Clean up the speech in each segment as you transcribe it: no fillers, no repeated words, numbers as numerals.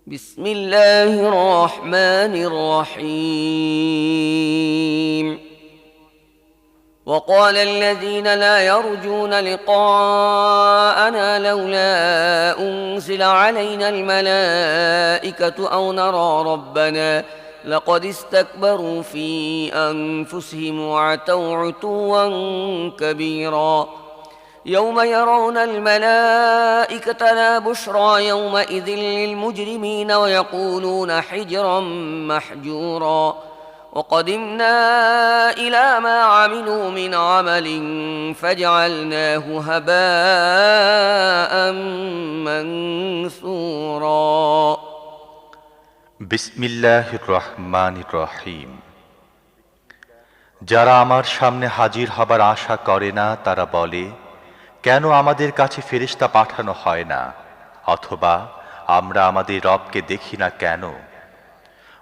بسم الله الرحمن الرحيم وقال الذين لا يرجون لقاءنا لولا أنزل علينا الملائكة أو نرى ربنا لقد استكبروا في أنفسهم وعتوا عتوا كبيرا يوم يرون الملائكة لا بشرى يومئذ للمجرمين ويقولون حجرا محجورا وقدمنا إلى ما عملوا من عمل فجعلناه هباء منثورا বিসমিল্লাহির রহমানির রহিম। যারা আমার সামনে হাজির হবার আশা করে না তারা বলে, কেন আমাদের কাছে ফেরেশতা পাঠানো হয় না, অথবা আমরা আমাদের রবকে দেখি না কেন?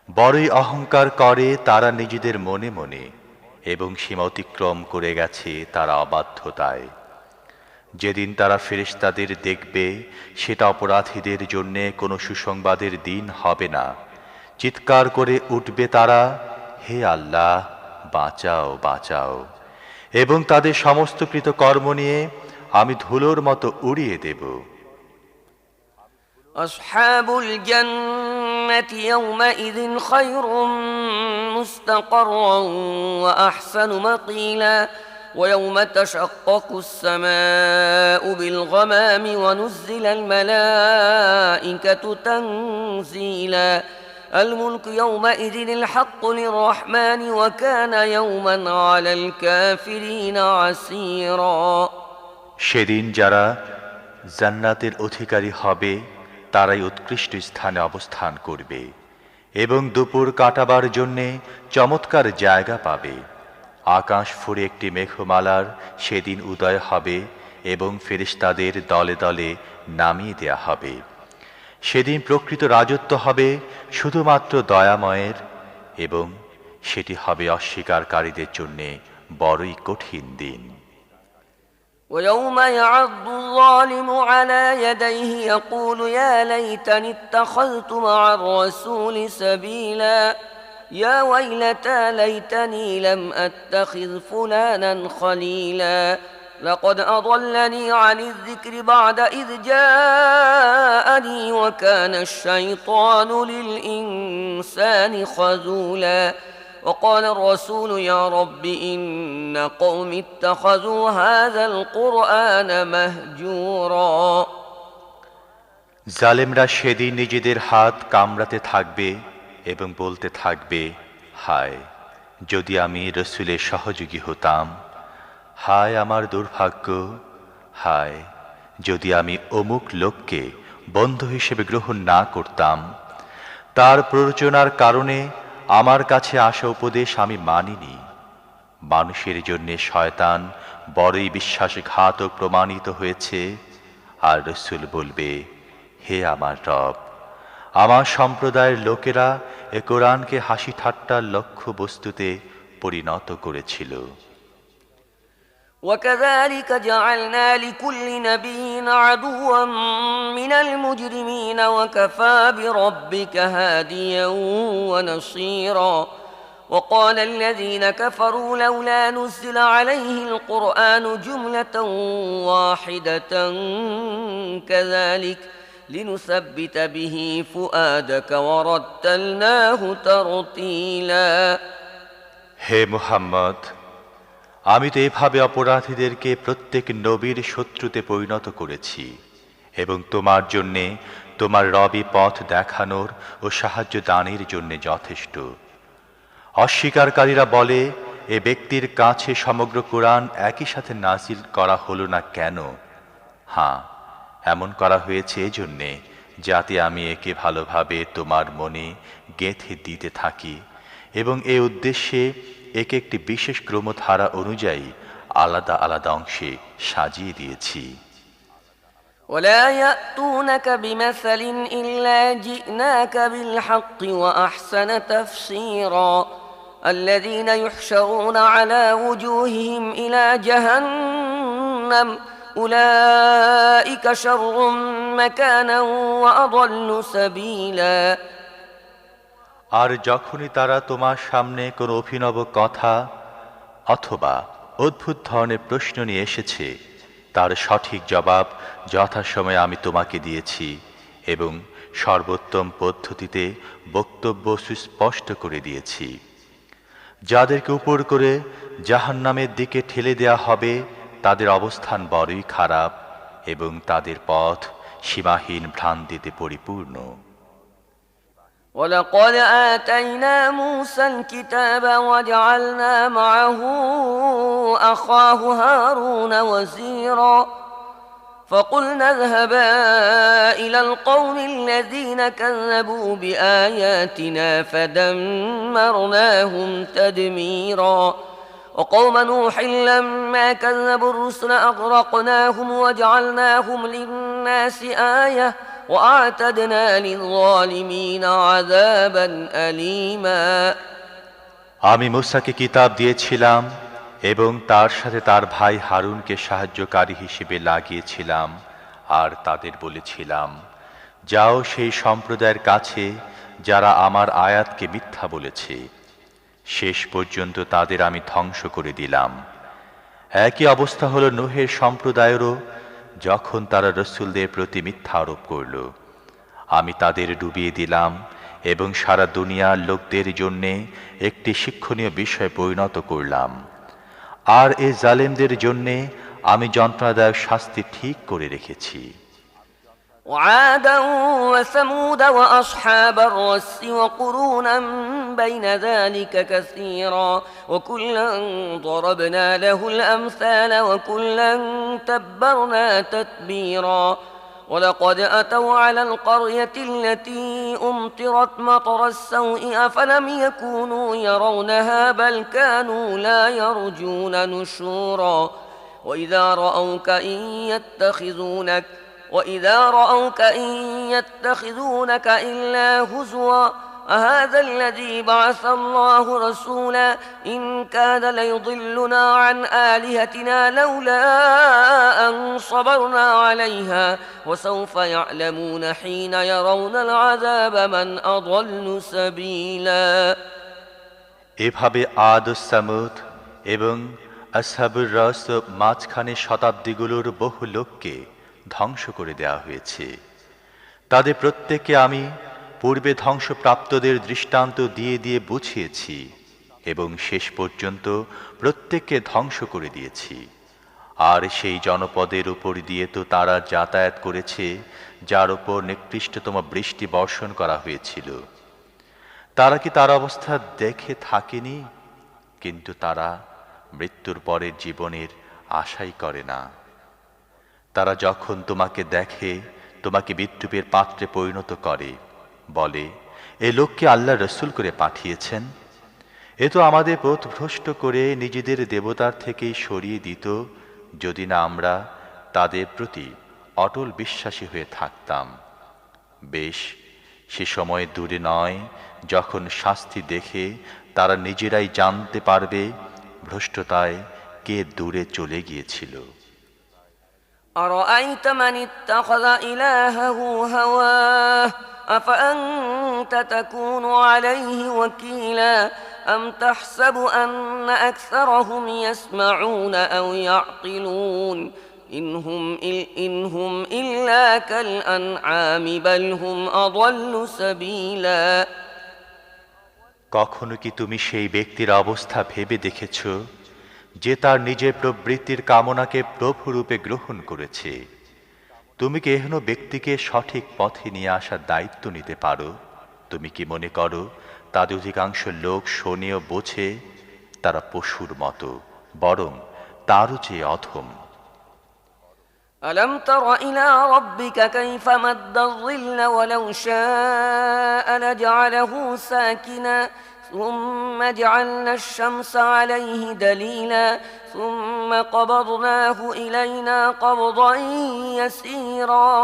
বড়ই অহংকার করে তারা নিজেদের মনে মনে, এবং সীমা অতিক্রম করে গেছে তারা অবাধ্যতায়। যেদিন তারা ফেরেশতাদের দেখবে সেটা অপরাধীদের জন্য কোনো সুসংবাদের দিন হবে না। চিৎকার করে উঠবে তারা, হে আল্লাহ, বাঁচাও বাঁচাও, এবং তাদের সমস্ত কৃতকর্ম নিয়ে আমি ধুলোর মতো উড়িয়ে দেব। আসহাবুল জান্নাতি ইয়াওমাইযিন খায়রুম মুস্তাকাররান ওয়া আহসানু মাকিলা ويوم تشقق السماء بالغمام ونزل الملائكة تنزيلا الملك يومئذ الحق للرحمن وكان يوما على الكافرين عسيرا সেদিন যারা জান্নাতের অধিকারী হবে তারাই উৎকৃষ্ট স্থানে অবস্থান করবে এবং দুপুর কাটাবার জন্যে চমৎকার জায়গা পাবে। আকাশ ফুঁড়ে একটি মেঘমালার সেদিন উদয় হবে এবং ফেরেশতাদের দলে দলে নামিয়ে দেয়া হবে। সেদিন প্রকৃত রাজত্ব হবে শুধুমাত্র দয়াময়ের, এবং সেটি হবে অস্বীকারীদের জন্য বড়ই কঠিন দিন। ويوم يعض الظالم على يديه يقول يا ليتني اتخذت مع الرسول سبيلا يا ويلتى ليتني لم أتخذ فلانا خليلا لقد أضلني عن الذكر بعد إذ جاءني وكان الشيطان للإنسان خذولا وقال الرسول يا رب إن قوم اتخذوا هذا القرآن مهجورا জালেমরা সেদিন নিজেদের হাত কামড়াতে থাকবে এবং বলতে থাকবে, হায় যদি আমি রসুলের সহযোগী হতাম, হায় আমার দুর্ভাগ্য, হায় যদি আমি অমুক লোককে বন্ধু হিসেবে গ্রহণ না করতাম, তার প্ররোচনার কারণে আমার কাছে আসা উপদেশ আমি মানিনি। মানুষের জন্য শয়তান বড়ই বিশ্বাসঘাতক প্রমাণিত হয়েছে। আর রসুল বলবে, হে আমার রব, আমার সম্প্রদায়ের লোকেরা এ কোরআনকে হাসি ঠাট্টার লক্ষ্য বস্তুতে পরিণত করেছিল। وكذلك جعلنا لكل نبي عدوا من المجرمين وكفى بربك هاديا ونصيرا وقال الذين كفروا لولا نزل عليه القرآن جملة واحدة كذلك لنثبت به فؤادك ورتلناه ترتيلا হে মুহাম্মদ, আমি তো এভাবে অপরাধীদেরকে প্রত্যেক নবীর শত্রুতে পরিণত করেছি এবং তোমার জন্যে তোমার রবি পথ দেখানোর ও সাহায্য দানের জন্য যথেষ্ট। অস্বীকারীরা বলে, এ ব্যক্তির কাছে সমগ্র কোরআন একই সাথে নাজিল করা হলো না কেন? হ্যাঁ, এমন করা হয়েছে এজন্যে যাতে আমি একে ভালোভাবে তোমার মনে গেঁথে দিতে থাকি, এবং এ উদ্দেশ্যে একে একটি বিশেষ ক্রমধারা অনুযায়ী আলাদা আলাদা অংশে সাজিয়ে দিয়েছি। ولا يأتونك بمثل إلا جئناك بالحق وأحسن تفسيرا الذين يحشرون على وجوههم إلى جهنم أولئك شر مكانا وأضل سبيلا আর যখনই তারা তোমার সামনে কোনো অভিনব কথা অথবা অদ্ভুত ধরনের প্রশ্ন নিয়ে এসেছে, তার সঠিক জবাব যথাসময়ে আমি তোমাকে দিয়েছি এবং সর্বোত্তম পদ্ধতিতে বক্তব্য সুস্পষ্ট করে দিয়েছি। যাদেরকে উপর করে জাহান্নামের দিকে ঠেলে দেয়া হবে তাদের অবস্থান বড়ই খারাপ এবং তাদের পথ সীমাহীন ভ্রান্তিতে পরিপূর্ণ। ولقد آتينا موسى الكتاب وجعلنا معه أخاه هارون وزيرا فقلنا اذهبا إلى القوم الذين كذبوا بآياتنا فدمرناهم تدميرا وقوم نوح لما كذبوا الرسل أغرقناهم وجعلناهم للناس آية وأعتدنا للظالمين عذابا أليما আমি মূসাকে কিতাব দিয়েছিলাম এবং তার সাথে তার ভাই হারুনকে সাহায্যকারী হিসেবে লাগিয়েছিলাম আর তাদের বলেছিলাম, যাও সেই সম্প্রদায়ের কাছে যারা আমার আয়াতকে মিথ্যা বলেছে। শেষ পর্যন্ত তাদের আমি ধ্বংস করে দিলাম। একই অবস্থা হলো নূহের সম্প্রদায়েরও, যখন তারা রসূলদের প্রতি মিথ্যা আরোপ করল। আমি তাদের ডুবিয়ে দিলাম এবং সারা দুনিয়ার লোকদের জন্যে একটি শিক্ষণীয় বিষয় পরিণত করলাম। আর এ জালেমদের জন্যে আমি যন্ত্রণাদায়ক শাস্তি ঠিক করে রেখেছি। وعادا وثمود وأصحاب الرس وقرونا بين ذلك كثيرا وكلا ضربنا له الأمثال وكلا تبرنا تتبيرا ولقد أتوا على القرية التي أمطرت مطر السوء أفلم يكونوا يرونها بل كانوا لا يرجون نشورا وإذا رأوك إن يتخذونك إلا هزوا أهذا الذي بعث الله رسولا إن كاد ليضلنا عن آلهتنا لولا أن صبرنا عليها وسوف يعلمون حين يرون العذاب من أضل سبيلا এভাবে আদ ও সামুদ এবং আসহাবুর রস মাঝখানে শতাব্দীগুলোর বহু লোককে ধ্বংস করে দেওয়া হয়েছে। তাদের প্রত্যেককে আমি পূর্বে ধ্বংসপ্রাপ্তদের দৃষ্টান্ত দিয়ে দিয়ে বুঝিয়েছি এবং শেষ পর্যন্ত প্রত্যেককে ধ্বংস করে দিয়েছি। আর সেই জনপদের উপর দিয়ে তো তারা যাতায়াত করেছে যার উপর নিকৃষ্টতম বৃষ্টি বর্ষণ করা হয়েছিল। তারা কি তার অবস্থা দেখে থাকেনি? কিন্তু তারা মৃত্যুর পরের জীবনের আশাই করে না। তারা যখন তোমাকে দেখে তোমাকে বিদ্রূপের পাত্রে পরিণত করে, বলে, এ লোককে আল্লাহ রসুল করে পাঠিয়েছেন। এ তো আমাদের পথভ্রষ্ট করে নিজেদের দেবতার থেকেই সরিয়ে দিত, যদি না আমরা তাদের প্রতি অটল বিশ্বাসী হয়ে থাকতাম। বেশ, সে সময় দূরে নয় যখন শাস্তি দেখে তারা নিজেরাই জানতে পারবে ভ্রষ্টতায় কে দূরে চলে গিয়েছিল। أرأيت من اتخذ إلهه هواه أفأنت تكون عليه وكيلا أم تحسب أن أكثرهم يسمعون أو يعقلون إن هم إلا كالأنعام بل هم أضل سبيلا কখনো কি তুমি সেই ব্যক্তির অবস্থা ভেবে দেখেছ যে তার নিজের প্রবৃত্তির কামনাকে প্রভুরূপে গ্রহণ করেছে? তুমি কি এহেন ব্যক্তিকে সঠিক পথে নিয়ে আসার দায়িত্ব নিতে পারো? তুমি কি মনে করো তাদের অধিকাংশ লোক শোনে ও বোঝে? তারা পশুর মতো, বরং তারও চেয়ে অধম। ألم تر إلى ربك كيف مد الظل ولو شاء لجعله ساكنا ثم جعلنا الشمس عليه دليلا ثم قبضناه إلينا قبضا يسيرا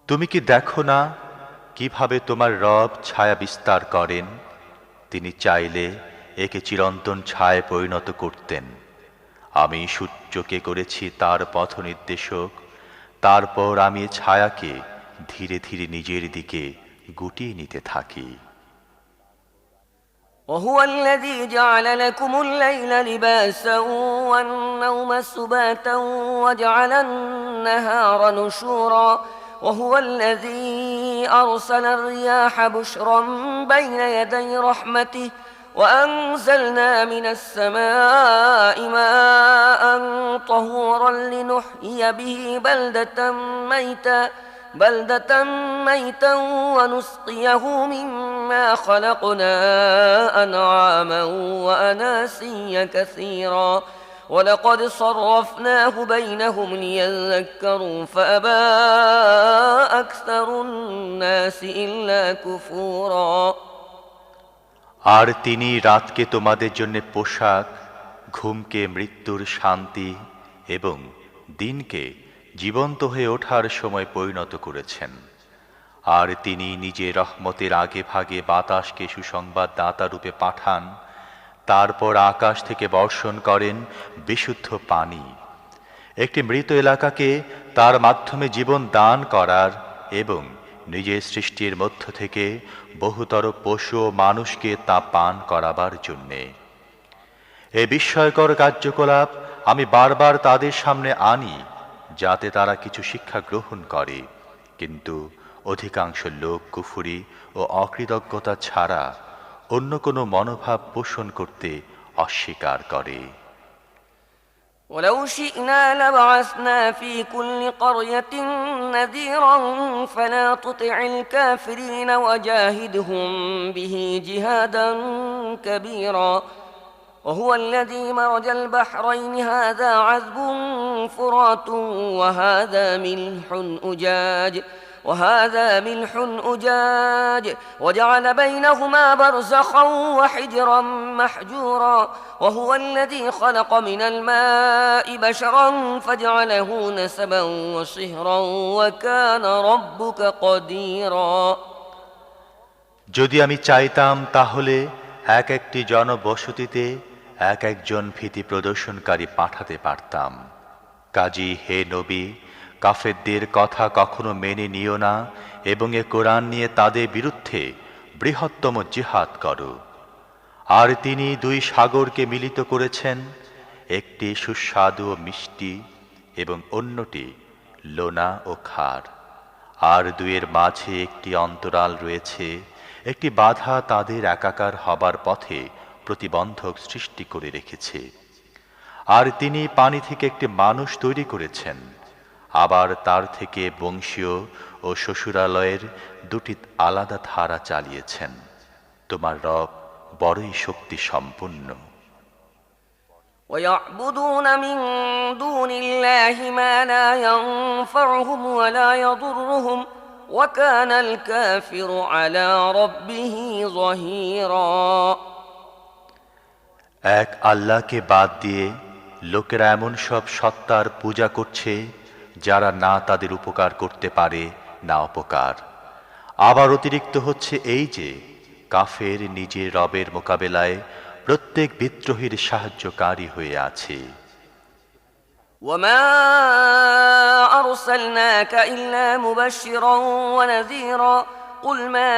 তুমি কি দেখো না কিভাবে তোমার রব ছায়া বিস্তার করেন? তিনি চাইলে একে চিরন্তন ছায়ায় পরিণত করতেন। আমি সূর্য সূর্যকে করেছি তার পথ নির্দেশক, তারপর আমি ছায়াকে ধীরে ধীরে নিজের দিকে গুটিয়ে নিতে থাকি। وهو الذي جعل لكم الليل لباسا والنوم سباتا وجعل النهار نشورا وهو الذي أرسل الرياح بشرا بين يدي رحمته وأنزلنا من السماء ماء طهورا لنحيي به بلدة ميتا ونسقيه مما خلقنا أنعاما وأناسيا كثيرا ولقد صرفناه بينهم ليذكروا فأبى أكثر الناس إلا كفورا আর তিনি রাতকে তোমাদের জন্য পোশাক, ঘুমকে মৃত্যুর শান্তি এবং দিনকে জীবন্ত হয়ে ওঠার সময় পরিণত করেছেন। আর তিনি নিজে রহমতের আগে ভাগে বাতাসকে সুসংবাদ দাতা রূপে পাঠান, তারপর আকাশ থেকে বর্ষণ করেন বিশুদ্ধ পানি। একটি মৃত এলাকাকে তার মাধ্যমে জীবন দান করার এবং নিজের সৃষ্টির মধ্য থেকে বহুতর পশু ও মানুষকে তা পান করাবার জন্যে। এই বিস্ময়কর কার্যকলাপ আমি বারবার তাদের সামনে আনি, যাতে তারা কিছু শিক্ষা গ্রহণ করে, কিন্তু অধিকাংশ লোক কুফরি ও অকৃতজ্ঞতা ছাড়া অন্য কোনো মনোভাব পোষণ করতে অস্বীকার করে। ولو شئنا لبعثنا في كل قرية نذيرا فلا تطع الكافرين وجاهدهم به جهادا كبيرا وهو الذي مرج البحرين هذا عذب فرات وهذا ملح أجاج وجعل بينهما برزخا وحجرا محجورا وهو الذي خلق من الماء بشرا فجعله نسبا وصهرا وكان ربك قديرا যদি আমি চাইতাম তাহলে এক একটি জনবসতিতে এক একজন ভীতি প্রদর্শনকারী পাঠাতে পারতাম। কাজী হে নবী, কাফেরদের কথা কখনো মেনে নিও না এবং এ কোরআন নিয়ে তাদের বিরুদ্ধে বৃহত্তম জিহাদ করো। আর তিনি দুই সাগরকে মিলিত করেছেন, একটি সুস্বাদু ও মিষ্টি এবং অন্যটি লোনা ও খার। আর দুয়ের মাঝে একটি অন্তরাল রয়েছে, একটি বাধা তাদের একাকার হবার পথে প্রতিবন্ধক সৃষ্টি করে রেখেছে। আর তিনি পানি থেকে একটি মানুষ তৈরি করেছেন, আবার তার থেকে বংশীয় ও শ্বশুরালয়ের দুটি আলাদা ধারা চালিয়েছেন। তোমার রব বড়ই শক্তি সম্পন্ন। ويعبدون من دون الله ما لا ينفعهم ولا يضرهم وكان الكافر على ربه ظهيرا এক আল্লাহকে বাদ দিয়ে লোকেরা এমন সব সত্তার পূজা করছে যারা না তাদের উপকার করতে পারে না অপকার। আবার অতিরিক্ত হচ্ছে এই যে কাফের নিজের রবের মোকাবেলায় প্রত্যেক বিদ্রোহীর সাহায্যকারী হয়ে আছে। وما أرسلناك إلا مبشرا ونذيرا قل ما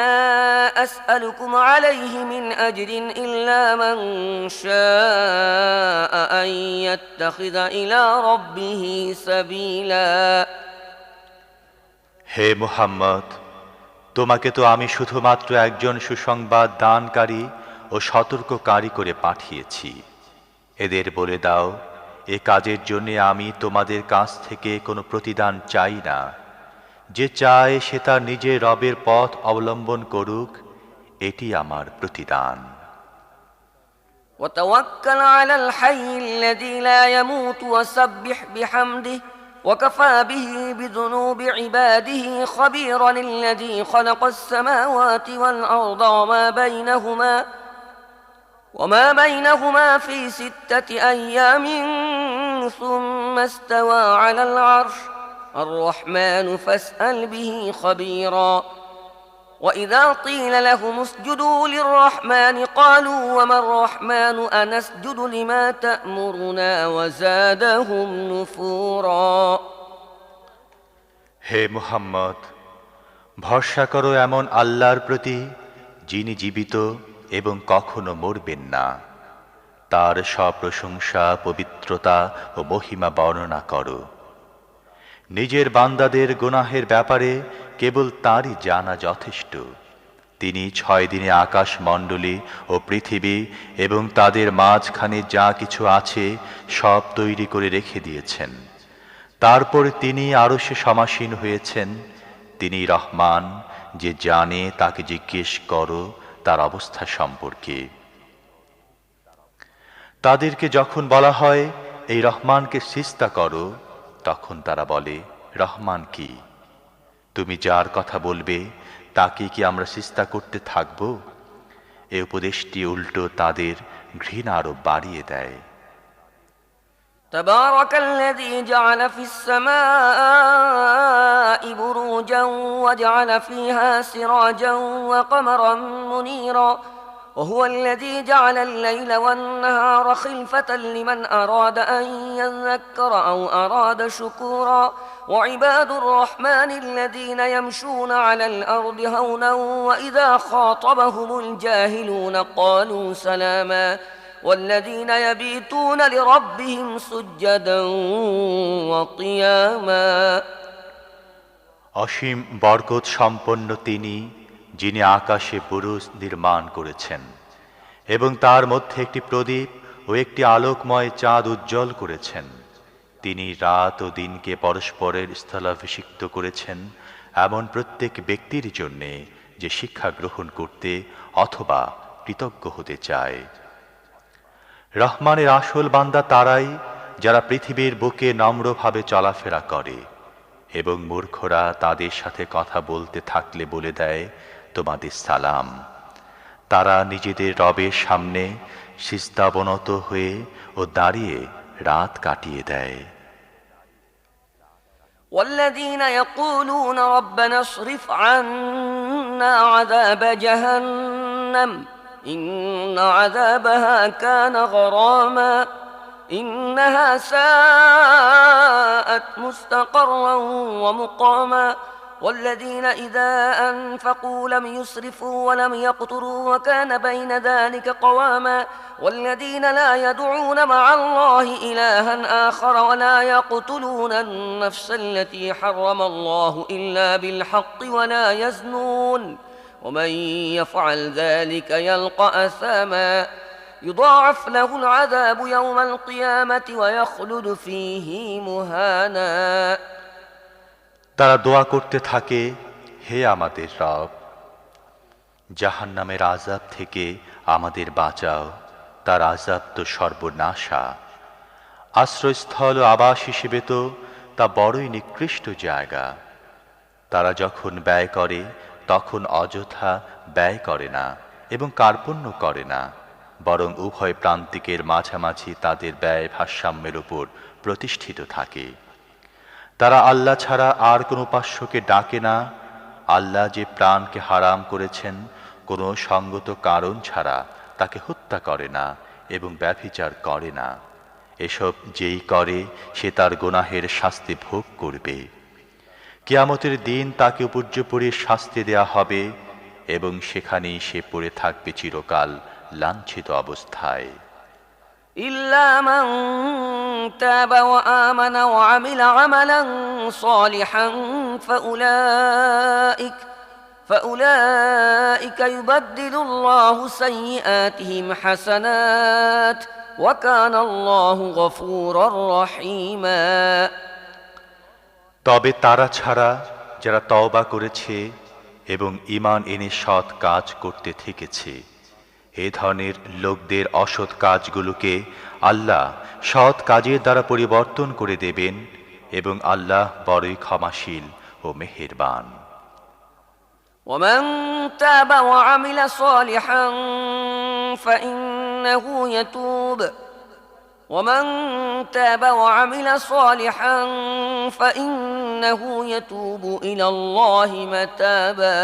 أسألكم عليه من أجر إلا من شاء أن يتخذ إلى ربه سبيلا হে মুহাম্মদ, তোমাকে তো আমি শুধুমাত্র একজন সুসংবাদ দানকারী ও সতর্ককারী করে পাঠিয়েছি। এদের বলে দাও, এ কাজের জন্য আমি তোমাদের কাছ থেকে কোনো প্রতিদান চাই না। যে চায় সে তার নিজের রবের পথ অবলম্বন করুক, এটি আমার প্রতিদান। وتوكل على الحي الذي لا يموت وسبح بحمده وكفى به بذنوب عباده خبيرا الذي خلق السماوات والأرض وما بينهما في 6 أيام ثم استوى على العرش الرحمن فاسأل به خبيرا وإذا قيل لهم اسجدوا للرحمن قالوا وما الرحمن أنسجد لما تأمرنا وزادهم نفورا হে মুহাম্মদ, ভরসা করো এমন আল্লাহর প্রতি যিনি জীবিত এবং কখনো মরবেন না। তার সব প্রশংসা, পবিত্রতা ও মহিমা বর্ণনা করো। নিজের বান্দাদের গুনাহের ব্যাপারে কেবল তাঁরই জানা যথেষ্ট। তিনি 6 দিনে আকাশ মণ্ডলী ও পৃথিবী এবং তাদের মাঝখানে যা কিছু আছে সব তৈরি করে রেখে দিয়েছেন। তারপর তিনি আরশে সমাসীন হয়েছেন। তিনি রহমান, যে জানে তাকে জিজ্ঞেস করো তার অবস্থা সম্পর্কে। তাদেরকে যখন বলা হয় এই রহমানকে সিজদা করো, তখন তারা বলে, রহমান কি? তুমি যার কথা বলবে তাকে কি আমরা সিজদা করতে থাকব? এই উপদেশটি উল্টো তাদের ঘৃণা আরো বাড়িয়ে দেয়। تبارك الذي جعل في السماء بروجا وجعل فيها سراجا وقمرا منيرا وهو الذي جعل الليل والنهار خلفة لمن أراد أن يذكر أو أراد شكورا وعباد الرحمن الذين يمشون على الأرض هونا وإذا خاطبهم الجاهلون قالوا سلاما والذين يبيتون لربهم سجدا وقياما অসীম বরকত সম্পন্ন তিনি, যিনি আকাশে বুরুজ নির্মাণ করেছেন এবং তার মধ্যে একটি প্রদীপ ও একটি আলোকময় চাঁদ উজ্জ্বল করেছেন। তিনি রাত ও দিনকে পরস্পরের স্থলাভিষিক্ত করেছেন এমন প্রত্যেক ব্যক্তির জন্যে যে শিক্ষা গ্রহণ করতে অথবা কৃতজ্ঞ হতে চায়। রহমানের আসল বান্দা তারাই যারা পৃথিবীর বুকে নম্রভাবে চলাফেরা করে এবং মূর্খরা তাদের সাথে কথা বলতে থাকলে বলে দেয়, তোমাদের সালাম। তারা নিজেদের রবের সামনে সিজদাবনত হয়ে ও দাঁড়িয়ে রাত কাটিয়ে দেয়। والذين يقولون ربنا اصرف عنا عذاب جهنم إن عذابها كان غراما إنها ساءت مستقرا ومقاما والذين إذا أنفقوا لم يسرفوا ولم يقتروا وكان بين ذلك قواما والذين لا يدعون مع الله إلها آخر ولا يقتلون النفس التي حرم الله إلا بالحق ولا يزنون ومن يفعل ذلك يلقى أثاما يضاعف له العذاب يوم القيامة ويخلد فيه مهانا তারা দোয়া করতে থাকে, হে আমাদের রব, জাহান্নামের আযাব থেকে আমাদের বাঁচাও, তার আযাব তো সর্বনাশা। আশ্রয়স্থল ও আবাস হিসেবে তো তা বড়ই নিকৃষ্ট জায়গা। তারা যখন ব্যয় করে তখন অযথা ব্যয় করে না এবং কার্পণ্য করে না, বরং উভয় প্রান্তিকের মাঝামাঝি তাদের ব্যয় ভারসাম্যের উপর প্রতিষ্ঠিত থাকে। তারা আল্লাহ ছাড়া আর কোনো উপাস্যকে ডাকে না। আল্লাহ যে প্রাণকে হারাম করেছেন কোনো সঙ্গত কারণ ছাড়া তাকে হত্যা করে না এবং ব্যভিচার করে না। এসব যেই করে সে তার গুনাহের শাস্তি ভোগ করবে। কিয়ামতের দিন তাকে উপর্যুপরি শাস্তি দেয়া হবে এবং সেখানেই সে পড়ে থাকবে চিরকাল লাঞ্ছিত অবস্থায়। إلا من تاب وآمن وعمل عملا صالحا فأولئك يبدل الله سيئاتهم حسنات وكان الله غفورا رحيما তবে তারা ছাড়া যারা তওবা করেছে এবং ঈমান এনে সৎ কাজ করতে থেকেছে, এ ধরনের লোকদের অসৎ কাজগুলোকে আল্লাহ সৎ কাজের দ্বারা পরিবর্তন করে দেবেন এবং আল্লাহ বড়ই ক্ষমাশীল ও মেহেরবান। ومن تاب وعمل صالحا فإنه يتوب ومن تاب وعمل صالحا فإنه يتوب إلى الله متابا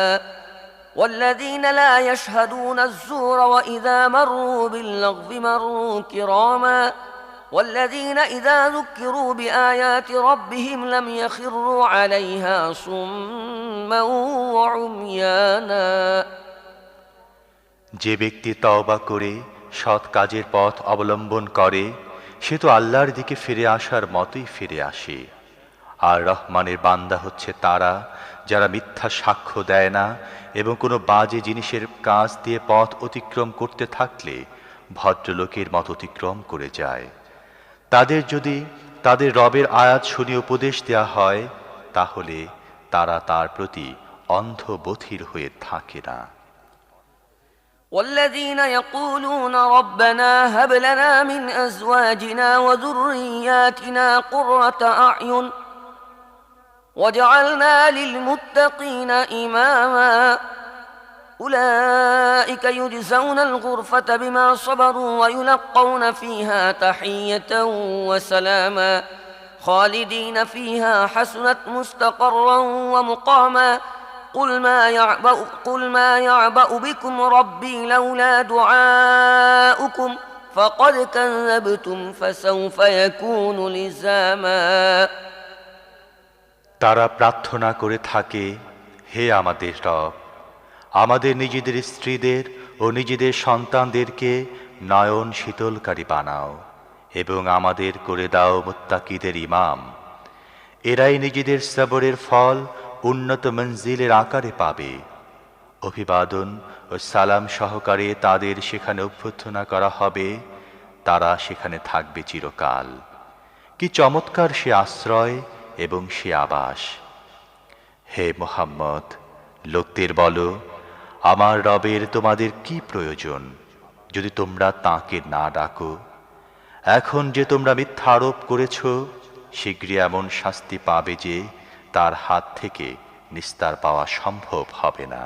والذين لا يشهدون الزور وإذا مروا باللغو مروا كراما والذين إذا ذكروا بآيات ربهم لم يخروا عليها صما وعميانا যে ব্যক্তি তওবা করে সৎ কাজের পথ অবলম্বন করে সে তো আল্লাহর দিকে ফিরে আসার মতোই ফিরে আসে। আর রহমানের বান্দা হচ্ছে তারা যারা মিথ্যা সাক্ষ্য দেয় না এবং কোনো বাজে জিনিসের কাজ দিয়ে পথ অতিক্রম করতে থাকলে ভদ্রলোকের মত অতিক্রম করে যায়। তাদের যদি তাদের রবের আয়াত শুনে উপদেশ দেয়া হয় তাহলে তারা তার প্রতি অন্ধ বধির হয়ে থাকে না। والذين يقولون ربنا هب لنا من أزواجنا وذرياتنا قرة أعين واجعلنا للمتقين إماما أولئك يجزون الغرفة بما صبروا ويلقون فيها تحية وسلاما خالدين فيها حسنت مستقرا ومقاما قل ما يعبأ بكم ربي لولا دعاؤكم فقد كذبتم فسوف يكون لزاما তারা প্রার্থনা করে থাকে, হে আমাদের রব, আমাদের নিজেদের স্ত্রীদের ও নিজেদের সন্তানদেরকে নয়ন শীতলকারী বানাও এবং আমাদের করে দাও মুত্তাকিদের ইমাম। এরাই নিজেদের সবরের ফল উন্নত মঞ্জিলের আকারে পাবে। অভিবাদন ও সালাম সহকারে তাদের সেখানে অভ্যর্থনা করা হবে, তারা সেখানে থাকবে চিরকাল। কি চমৎকার সে আশ্রয় এবং সে আবাস! হে মুহাম্মদ, লোকদের বলো, আমার রবের তোমাদের কি প্রয়োজন যদি তোমরা তাঁকে না ডাকো? এখন যে তোমরা মিথ্যা আরোপ করেছ, শীঘ্রই এমন শাস্তি পাবে যে তার হাত থেকে নিস্তার পাওয়া সম্ভব হবে না।